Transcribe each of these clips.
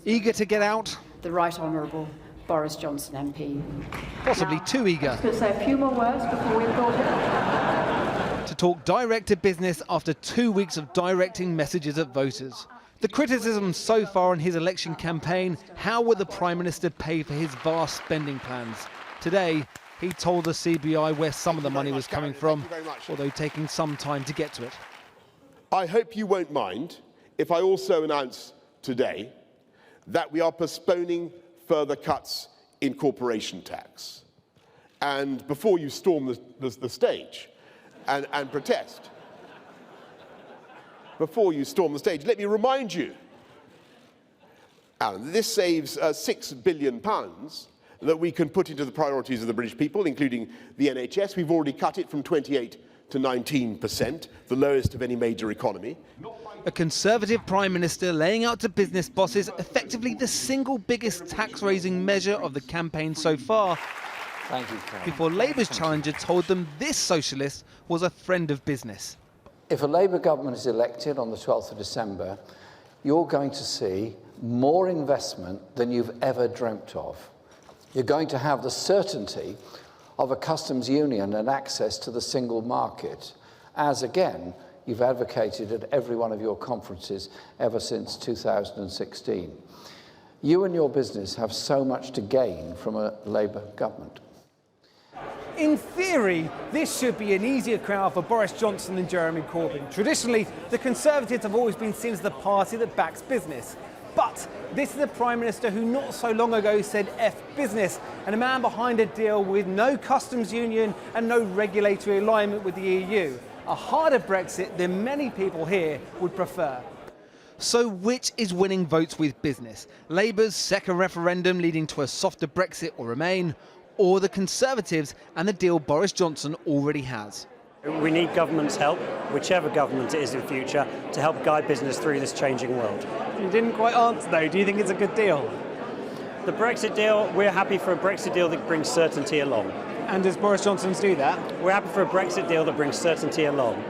Eager to get out? The Right Honourable Boris Johnson MP. Possibly too eager. I'm going to say a few more words before we applaud him. To talk direct to business after 2 weeks of directing messages at voters. The criticism so far in his election campaign: how will the Prime Minister pay for his vast spending plans? Today, he told the CBI where some of the money was coming from, although taking some time to get to it. I hope you won't mind if I also announce today that we are postponing further cuts in corporation tax. And before you storm the stage and protest, let me remind you, Alan, this saves £6 billion that we can put into the priorities of the British people, including the NHS. We've already cut it from 28% to 19%, the lowest of any major economy. A Conservative Prime Minister laying out to business bosses effectively the single biggest tax-raising measure of the campaign so far. Thank you, Karen. Before Labour's challenger told them this socialist was a friend of business. If a Labour government is elected on the 12th of December, you're going to see more investment than you've ever dreamt of. You're going to have the certainty of a customs union and access to the single market, as again you've advocated at every one of your conferences ever since 2016. You and your business have so much to gain from a Labour government. In theory, this should be an easier crowd for Boris Johnson and Jeremy Corbyn. Traditionally, the Conservatives have always been seen as the party that backs business. But this is a Prime Minister who not so long ago said F business, and a man behind a deal with no customs union and no regulatory alignment with the EU. A harder Brexit than many people here would prefer. So which is winning votes with business? Labour's second referendum leading to a softer Brexit or Remain, or the Conservatives and the deal Boris Johnson already has? We need government's help, whichever government it is in future, to help guide business through this changing world. You didn't quite answer though. Do you think it's a good deal? The Brexit deal, we're happy for a Brexit deal that brings certainty along. And does Boris Johnson's do that? We're happy for a Brexit deal that brings certainty along.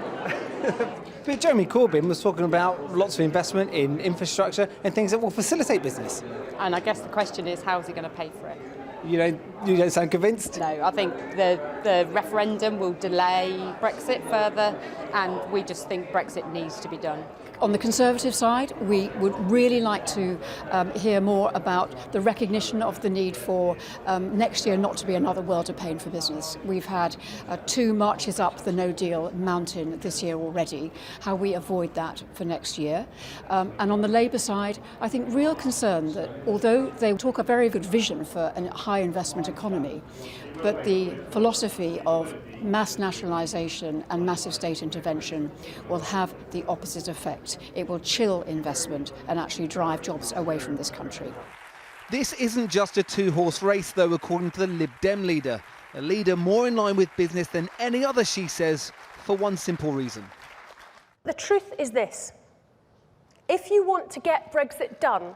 But Jeremy Corbyn was talking about lots of investment in infrastructure and things that will facilitate business. And I guess the question is, how is he going to pay for it? You don't sound convinced? No, I think the referendum will delay Brexit further, and we just think Brexit needs to be done. On the Conservative side, we would really like to hear more about the recognition of the need for next year not to be another world of pain for business. We've had 2 marches up the no-deal mountain this year already, how we avoid that for next year. And on the Labour side, I think real concern that although they talk a very good vision for a high investment economy, but the philosophy of mass nationalisation and massive state intervention will have the opposite effect. It will chill investment and actually drive jobs away from this country. This isn't just a two-horse race, though, according to the Lib Dem leader. A leader more in line with business than any other, she says, for one simple reason. The truth is this. If you want to get Brexit done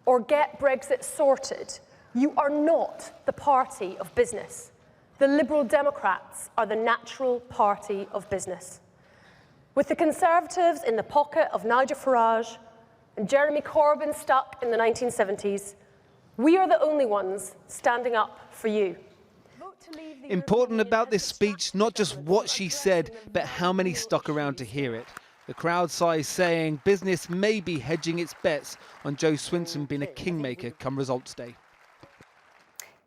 or get Brexit sorted, you are not the party of business. The Liberal Democrats are the natural party of business. With the Conservatives in the pocket of Nigel Farage and Jeremy Corbyn stuck in the 1970s, we are the only ones standing up for you. Important about this speech, not just what she said, but how many stuck around to hear it. The crowd size saying business may be hedging its bets on Jo Swinson being a kingmaker come results day.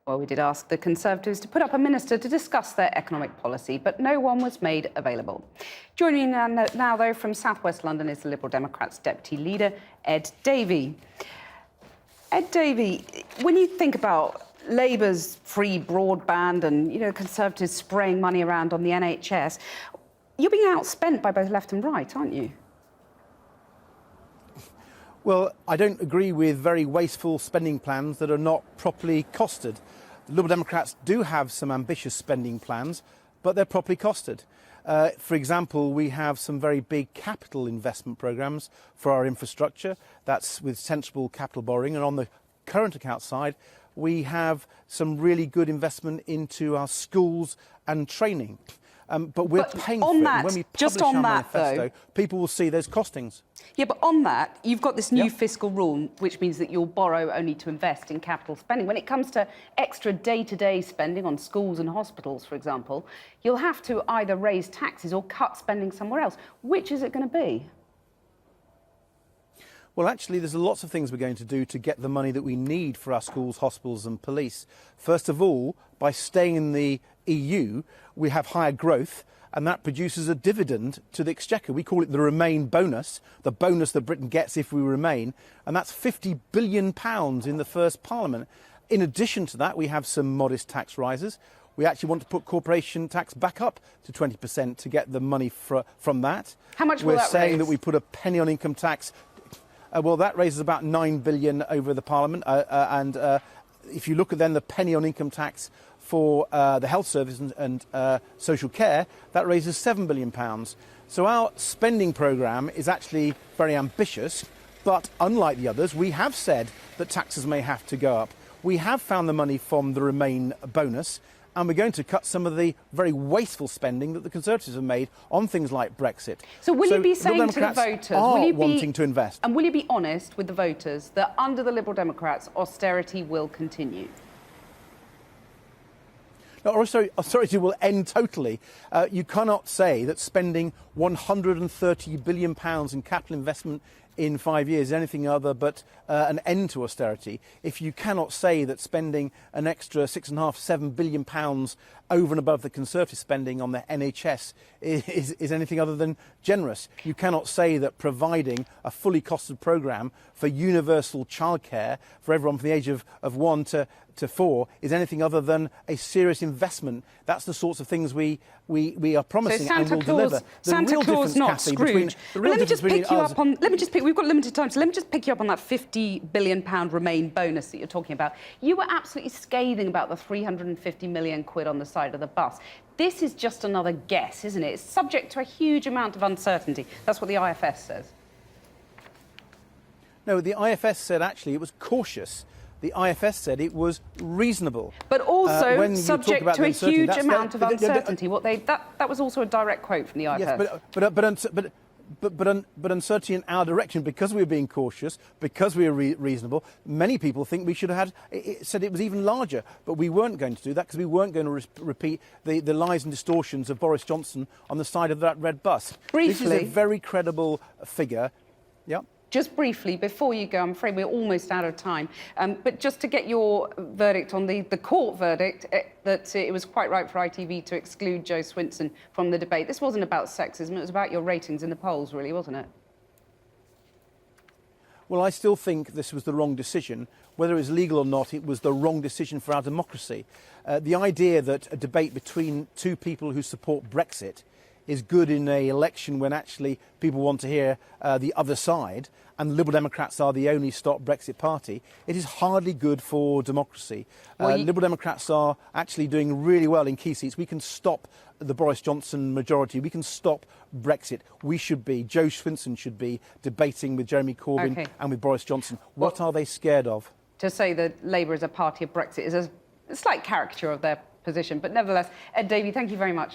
Well, we did ask the Conservatives to put up a minister to discuss their economic policy, but no one was made available. Joining me now, though, from South West London is the Liberal Democrats' Deputy Leader, Ed Davey. Ed Davey, when you think about Labour's free broadband and, Conservatives spraying money around on the NHS, you're being outspent by both left and right, aren't you? Well, I don't agree with very wasteful spending plans that are not properly costed. The Liberal Democrats do have some ambitious spending plans, but they're properly costed. For example, we have some very big capital investment programmes for our infrastructure. That's with sensible capital borrowing. And on the current account side, we have some really good investment into our schools and training. but we're paying for on it. that, And when we just publish on our that, manifesto, though, people will see those costings. Yeah, but on that, you've got this new Yeah. fiscal rule, which means that you'll borrow only to invest in capital spending. When it comes to extra day-to-day spending on schools and hospitals, for example, you'll have to either raise taxes or cut spending somewhere else. Which is it going to be? Well, actually, there's lots of things we're going to do to get the money that we need for our schools, hospitals and police. First of all, by staying in the EU, we have higher growth, and that produces a dividend to the Exchequer. We call it the Remain bonus, the bonus that Britain gets if we remain, and that's £50 billion in the first Parliament. In addition to that, we have some modest tax rises. We actually want to put corporation tax back up to 20% to get the money from that. How much will that We're saying raise? that we put a penny on income tax. Well, that raises about 9 billion over the Parliament, and if you look at then the penny on income tax for the health service and social care, that raises £7 billion. So our spending programme is actually very ambitious, but unlike the others, we have said that taxes may have to go up. We have found the money from the Remain bonus, and we're going to cut some of the very wasteful spending that the Conservatives have made on things like Brexit. So will you be Liberal saying to the Democrats voters, are will you be wanting to invest? And will you be honest with the voters that under the Liberal Democrats, austerity will continue? No, austerity will end totally. You cannot say that spending £130 billion in capital investment in 5 years is anything other but an end to austerity. If you cannot say that spending an extra £6.5–7 billion over and above the Conservative spending on the NHS is anything other than generous. You cannot say that providing a fully costed programme for universal childcare for everyone from the age of 1 to 4 is anything other than a serious investment. That's the sorts of things we are promising and will deliver. Santa Claus, not Scrooge. Let me just pick you up on. Let me just pick. We've got limited time, so let me just pick you up on that £50 billion Remain bonus that you're talking about. You were absolutely scathing about the 350 million quid on the side of the bus. This is just another guess, isn't it? It's subject to a huge amount of uncertainty. That's what the IFS says. No, the IFS said actually it was cautious. The IFS said it was reasonable. But also when subject to a huge amount of uncertainty. That was also a direct quote from the IFS. Yes, but uncertainty in our direction, because we were being cautious, because we were reasonable. Many people think we should have said it was even larger, but we weren't going to do that because we weren't going to repeat the lies and distortions of Boris Johnson on the side of that red bus. Briefly, this is a very credible figure. Yeah. Just briefly, before you go, I'm afraid we're almost out of time, but just to get your verdict on the court verdict that it was quite right for ITV to exclude Jo Swinson from the debate. This wasn't about sexism, it was about your ratings in the polls, really, wasn't it? Well, I still think this was the wrong decision. Whether it was legal or not, it was the wrong decision for our democracy. The idea that a debate between two people who support Brexit is good in an election when actually people want to hear the other side, and the Liberal Democrats are the only Stop Brexit party, it is hardly good for democracy. Liberal Democrats are actually doing really well in key seats. We can stop the Boris Johnson majority. We can stop Brexit. Jo Swinson should be debating with Jeremy Corbyn and with Boris Johnson. What are they scared of? To say that Labour is a party of Brexit is a slight caricature of their position, but nevertheless, Ed Davey, thank you very much.